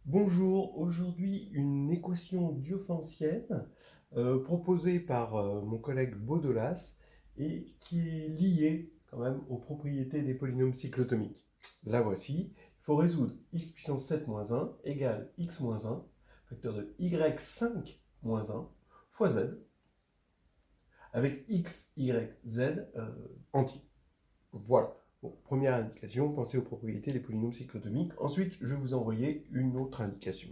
Bonjour, aujourd'hui une équation diophantienne proposée par mon collègue Baudelas et qui est liée quand même aux propriétés des polynômes cyclotomiques. La voici, il faut résoudre x puissance 7 moins 1 égale x moins 1, facteur de y5 moins 1 fois z, avec x, y, z entier. Voilà. Bon, première indication, pensez aux propriétés des polynômes cyclotomiques. Ensuite, je vais vous envoyer une autre indication.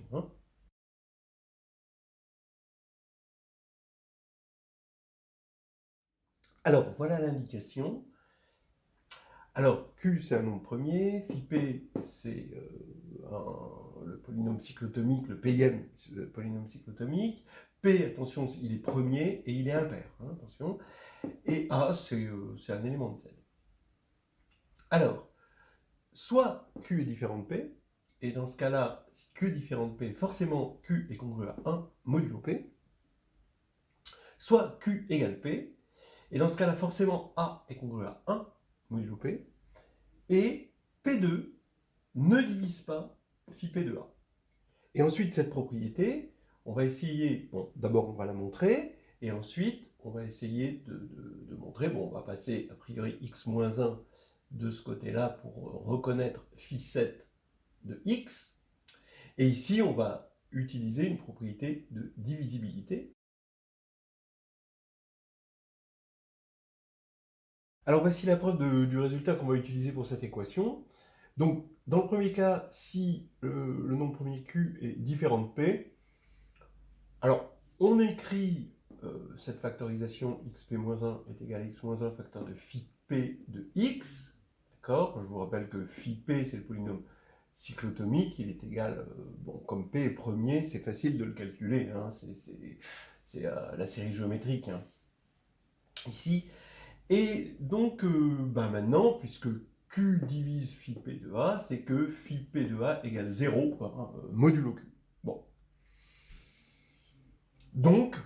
Alors, voilà l'indication. Alors, Q, c'est un nombre premier, phi p, c'est le polynôme cyclotomique, le pm, c'est le polynôme cyclotomique. P, attention, il est premier et il est impair, attention. Et A, c'est un élément de Z. Alors, soit Q est différent de P, et dans ce cas-là, si Q est différent de P, forcément Q est congru à 1 modulo P, soit Q égale P, et dans ce cas-là, forcément A est congru à 1 modulo P, et P2 ne divise pas phi P de A. Et ensuite, cette propriété, on va essayer, bon, d'abord on va la montrer, et ensuite on va essayer de montrer, bon, on va passer a priori x-1 de ce côté-là pour reconnaître phi 7 de x, et ici on va utiliser une propriété de divisibilité. Alors voici la preuve du résultat qu'on va utiliser pour cette équation. Donc, dans le premier cas, si le nombre premier Q est différent de P, alors on écrit cette factorisation xp-1 est égal à x-1 facteur de phi p de x, d'accord? Je vous rappelle que phi p c'est le polynôme cyclotomique, il est égal, bon, comme p est premier, c'est facile de le calculer, c'est la série géométrique, ici. Et donc, maintenant, puisque Q divise phi P de A, c'est que phi P de A égale 0, modulo Q. Bon. Donc,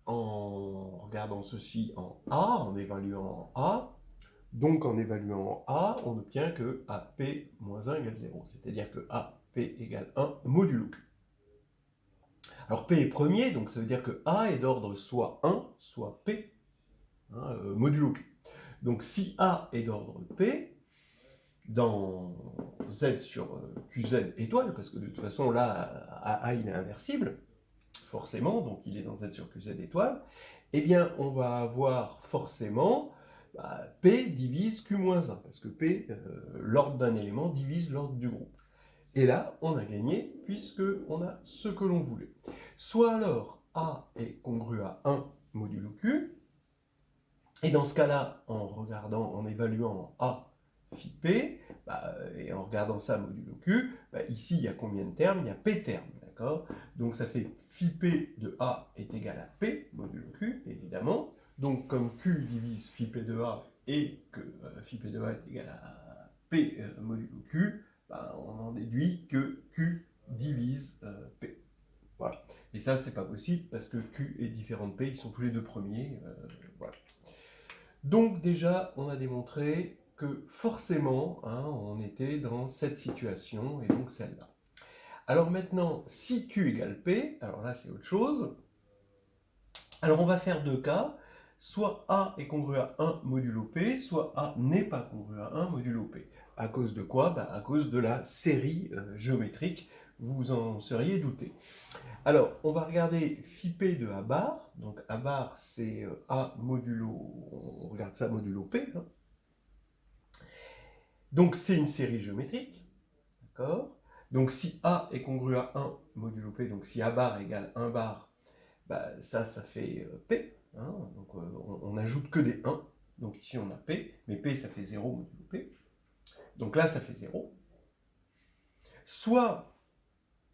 en regardant ceci en A, en évaluant en A, donc en évaluant en A, on obtient que AP moins 1 égale 0. C'est-à-dire que AP égale 1 modulo Q. Alors P est premier, donc ça veut dire que A est d'ordre soit 1, soit P, modulo Q. Donc si A est d'ordre P, dans Z sur QZ étoile, parce que de toute façon là, A il est inversible, forcément, donc il est dans Z sur QZ étoile, eh bien on va avoir forcément P divise Q-1, parce que P, l'ordre d'un élément, divise l'ordre du groupe. Et là, on a gagné, puisque on a ce que l'on voulait. Soit alors A est congru à 1 modulo Q, et dans ce cas-là, en regardant, en évaluant en A phi P, et en regardant ça modulo Q, ici il y a combien de termes? Il y a P termes, d'accord? Donc ça fait phi P de A est égal à P modulo Q, évidemment. Donc comme Q divise phi P de A et que phi P de A est égal à P modulo Q, on en déduit que Q divise P. Voilà. Et ça, c'est pas possible parce que Q est différent de P, ils sont tous les deux premiers. Voilà. Donc déjà, on a démontré que forcément, on était dans cette situation, et donc celle-là. Alors maintenant, si Q égale P, alors là c'est autre chose. Alors on va faire deux cas. Soit A est congru à 1 modulo P, soit A n'est pas congru à 1 modulo P. À cause de quoi? À cause de la série géométrique, vous en seriez douté. Alors, on va regarder phi p de A bar. Donc A bar, c'est A modulo, on regarde ça modulo P. Donc c'est une série géométrique, d'accord? Donc si A est congru à 1 modulo P, donc si A bar égale 1 bar, ça fait P. Donc on n'ajoute que des 1. Donc ici on a P, mais P ça fait 0 modulo P. Donc là ça fait 0. Soit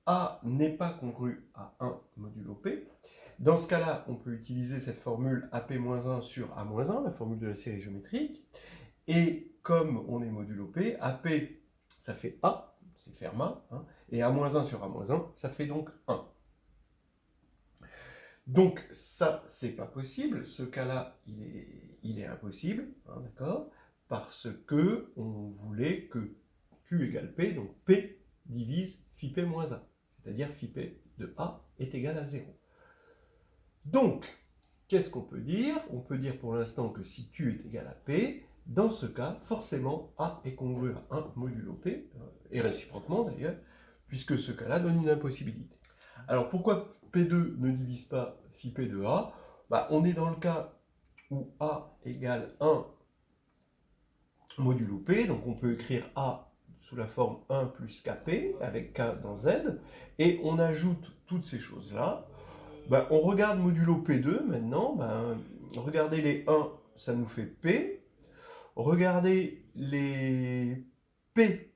A n'est pas congru à 1 modulo P. Dans ce cas-là, on peut utiliser cette formule AP-1 sur A-1, la formule de la série géométrique. Et comme on est modulo P, AP, ça fait A, c'est Fermat, et A-1 sur A-1, ça fait donc 1. Donc ça, c'est pas possible. Ce cas-là, il est impossible, d'accord? Parce que on voulait que Q égale P, donc P divise phi P moins 1. c'est-à-dire phi p de A est égal à 0. Donc, qu'est-ce qu'on peut dire? On peut dire pour l'instant que si Q est égal à P, dans ce cas, forcément, A est congru à 1 modulo P, et réciproquement d'ailleurs, puisque ce cas-là donne une impossibilité. Alors pourquoi P2 ne divise pas phi P de A? On est dans le cas où A égale 1 modulo P, donc on peut écrire A sous la forme 1 plus Kp, avec K dans Z, et on ajoute toutes ces choses-là. On regarde modulo P2 maintenant, regardez les 1, ça nous fait P. Regardez les P,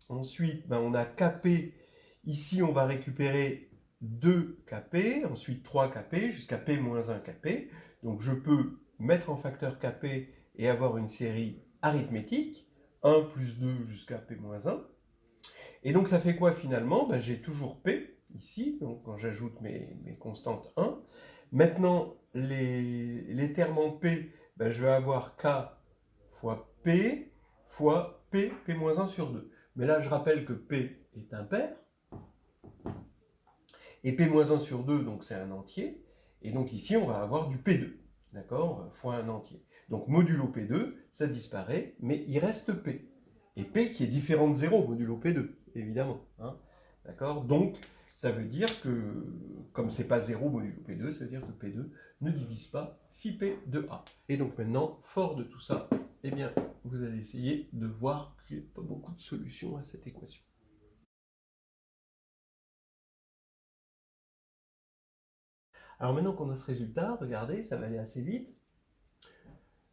ensuite on a Kp, ici on va récupérer 2 Kp, ensuite 3 Kp, jusqu'à P moins 1 Kp. Donc je peux mettre en facteur Kp et avoir une série arithmétique, 1 plus 2 jusqu'à P moins 1. Et donc ça fait quoi finalement? J'ai toujours P, ici, donc quand j'ajoute mes constantes 1. Maintenant, les termes en P, je vais avoir K fois P fois P, P moins 1 sur 2. Mais là, je rappelle que P est impair. Et P moins 1 sur 2, donc c'est un entier. Et donc ici, on va avoir du P2, d'accord, fois un entier. Donc modulo P2, ça disparaît, mais il reste P. Et P qui est différent de 0, modulo P2, évidemment. Hein, d'accord? Donc, ça veut dire que, comme c'est pas 0 modulo P2, ça veut dire que P2 ne divise pas phi P de A. Et donc maintenant, fort de tout ça, eh bien, vous allez essayer de voir qu'il n'y a pas beaucoup de solutions à cette équation. Alors maintenant qu'on a ce résultat, regardez, ça va aller assez vite.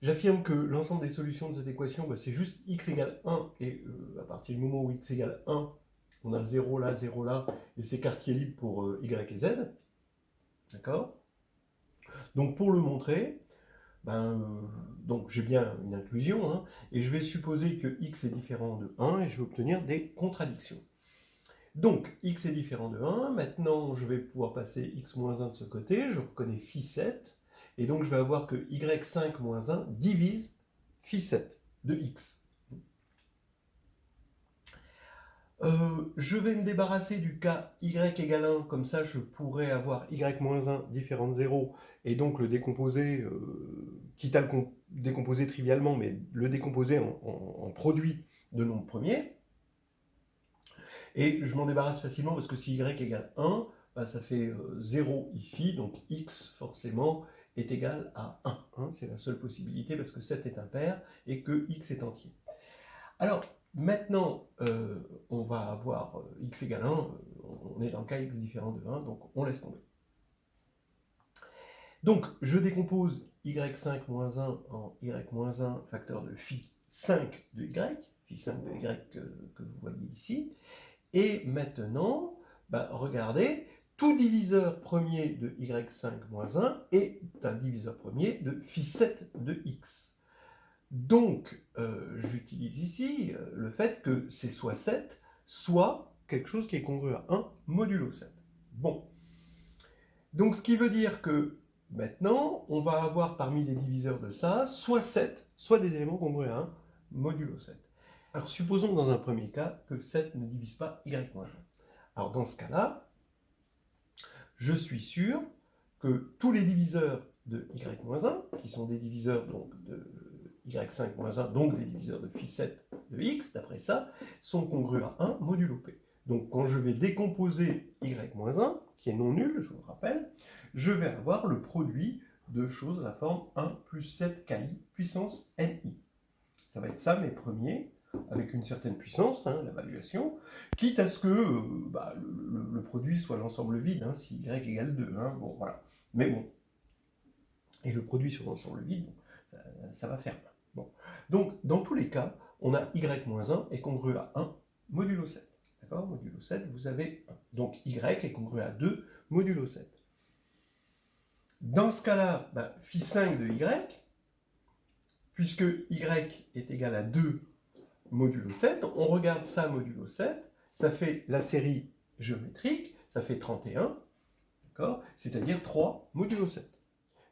J'affirme que l'ensemble des solutions de cette équation, c'est juste x égale 1, et à partir du moment où x égale 1, on a 0 là, et c'est quartier libre pour y et z. D'accord? Donc pour le montrer, donc j'ai bien une inclusion, hein, et je vais supposer que x est différent de 1, et je vais obtenir des contradictions. Donc, x est différent de 1. Maintenant, je vais pouvoir passer x moins 1 de ce côté. Je reconnais phi 7. Et donc, je vais avoir que y5 moins 1 divise phi 7 de x. Je vais me débarrasser du cas y égale 1. Comme ça, je pourrais avoir y moins 1 différent de 0. Et donc, le décomposer, quitte à le décomposer trivialement, mais le décomposer en produit de nombres premiers. Et je m'en débarrasse facilement parce que si y égale 1, ça fait 0 ici, donc x forcément est égal à 1. Hein, c'est la seule possibilité parce que 7 est impair et que x est entier. Alors maintenant, on va avoir x égale 1, on est dans le cas x différent de 1, donc on laisse tomber. Donc je décompose y5 moins 1 en y moins 1 facteur de phi 5 de y, phi 5 de y que vous voyez ici. Et maintenant, regardez, tout diviseur premier de y5 moins 1 est un diviseur premier de phi 7 de x. Donc, j'utilise ici le fait que c'est soit 7, soit quelque chose qui est congru à 1 modulo 7. Bon. Donc, ce qui veut dire que maintenant, on va avoir parmi les diviseurs de ça, soit 7, soit des éléments congrus à 1 modulo 7. Alors, supposons dans un premier cas que 7 ne divise pas y-1. Alors, dans ce cas-là, je suis sûr que tous les diviseurs de y-1, qui sont des diviseurs donc, de y5-1, donc des diviseurs de phi 7 de x, d'après ça, sont congrus à 1 modulo p. Donc, quand je vais décomposer y-1, qui est non nul, je vous le rappelle, je vais avoir le produit de choses de la forme 1 plus 7 ki puissance ni. Ça va être ça, mes premiers, avec une certaine puissance, hein, l'évaluation, quitte à ce que le produit soit l'ensemble vide, hein, si y égale 2. Hein, bon, voilà. Mais bon. Et le produit sur l'ensemble vide, bon, ça va faire. Bon. Donc, dans tous les cas, on a y-1 est congru à 1 modulo 7. D'accord? Modulo 7, vous avez 1. Donc, y est congru à 2 modulo 7. Dans ce cas-là, phi 5 de y, puisque y est égal à 2 modulo 7, on regarde ça modulo 7, ça fait la série géométrique, ça fait 31, d'accord? C'est-à-dire 3 modulo 7.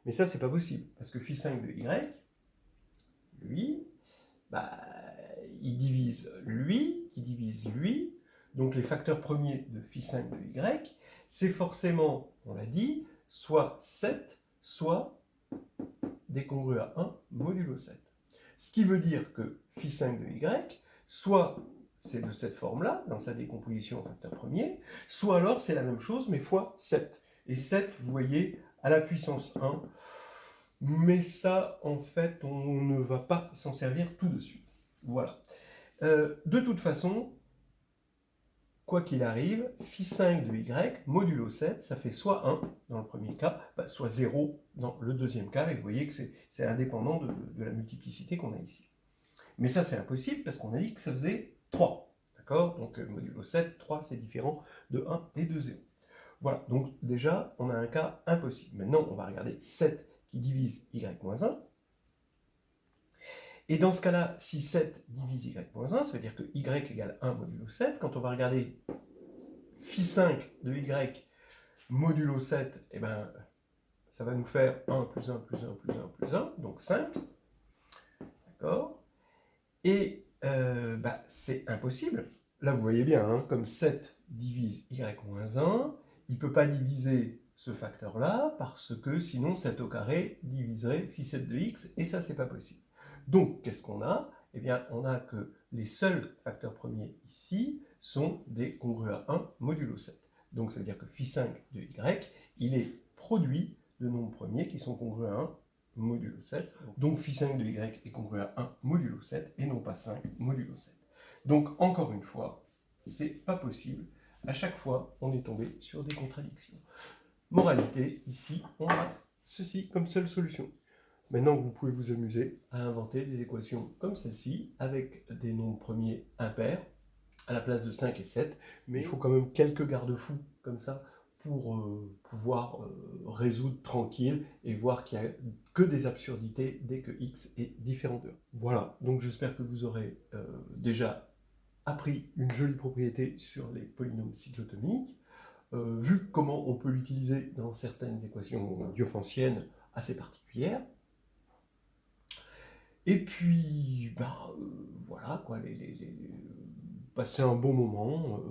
Mais ça, c'est pas possible, parce que phi 5 de y, lui, il divise lui, qui divise lui, Donc les facteurs premiers de phi5 de y, c'est forcément, on l'a dit, soit 7, soit des congrue à 1 modulo 7. Ce qui veut dire que phi5 de y, soit c'est de cette forme-là, dans sa décomposition en facteur premier, soit alors c'est la même chose, mais fois 7. Et 7, vous voyez, à la puissance 1, mais ça, en fait, on ne va pas s'en servir tout de suite. Voilà. De toute façon, quoi qu'il arrive, phi5 de y, modulo 7, ça fait soit 1 dans le premier cas, soit 0 dans le deuxième cas, et vous voyez que c'est indépendant de la multiplicité qu'on a ici. Mais ça, c'est impossible, parce qu'on a dit que ça faisait 3. D'accord? Donc, modulo 7, 3, c'est différent de 1 et de 0. Voilà, donc déjà, on a un cas impossible. Maintenant, on va regarder 7 qui divise y-1. Et dans ce cas-là, si 7 divise y-1, ça veut dire que y égale 1 modulo 7. Quand on va regarder phi5 de y modulo 7, eh ben, ça va nous faire 1 plus 1 plus 1 plus 1 plus 1, donc 5. D'accord? Et c'est impossible. Là, vous voyez bien, hein, comme 7 divise y-1, il ne peut pas diviser ce facteur-là, parce que sinon 7 au carré diviserait phi7 de x, et ça, c'est pas possible. Donc, qu'est-ce qu'on a? Eh bien, on a que les seuls facteurs premiers ici sont des congrue à 1 modulo 7. Donc, ça veut dire que phi5 de y, il est produit de nombres premiers qui sont congrue à 1 modulo 7. Donc, phi5 de y est congrue à 1 modulo 7 et non pas 5 modulo 7. Donc, encore une fois, c'est pas possible. À chaque fois, on est tombé sur des contradictions. Moralité, ici, on a ceci comme seule solution. Maintenant, vous pouvez vous amuser à inventer des équations comme celle-ci, avec des nombres premiers impairs, à la place de 5 et 7, mais il faut quand même quelques garde-fous comme ça pour pouvoir résoudre tranquille et voir qu'il n'y a que des absurdités dès que x est différent de 1. Voilà, donc j'espère que vous aurez déjà appris une jolie propriété sur les polynômes cyclotomiques, vu comment on peut l'utiliser dans certaines équations diophantiennes assez particulières. Et puis, voilà, quoi, passer un bon moment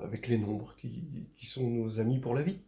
avec les nombres qui sont nos amis pour la vie.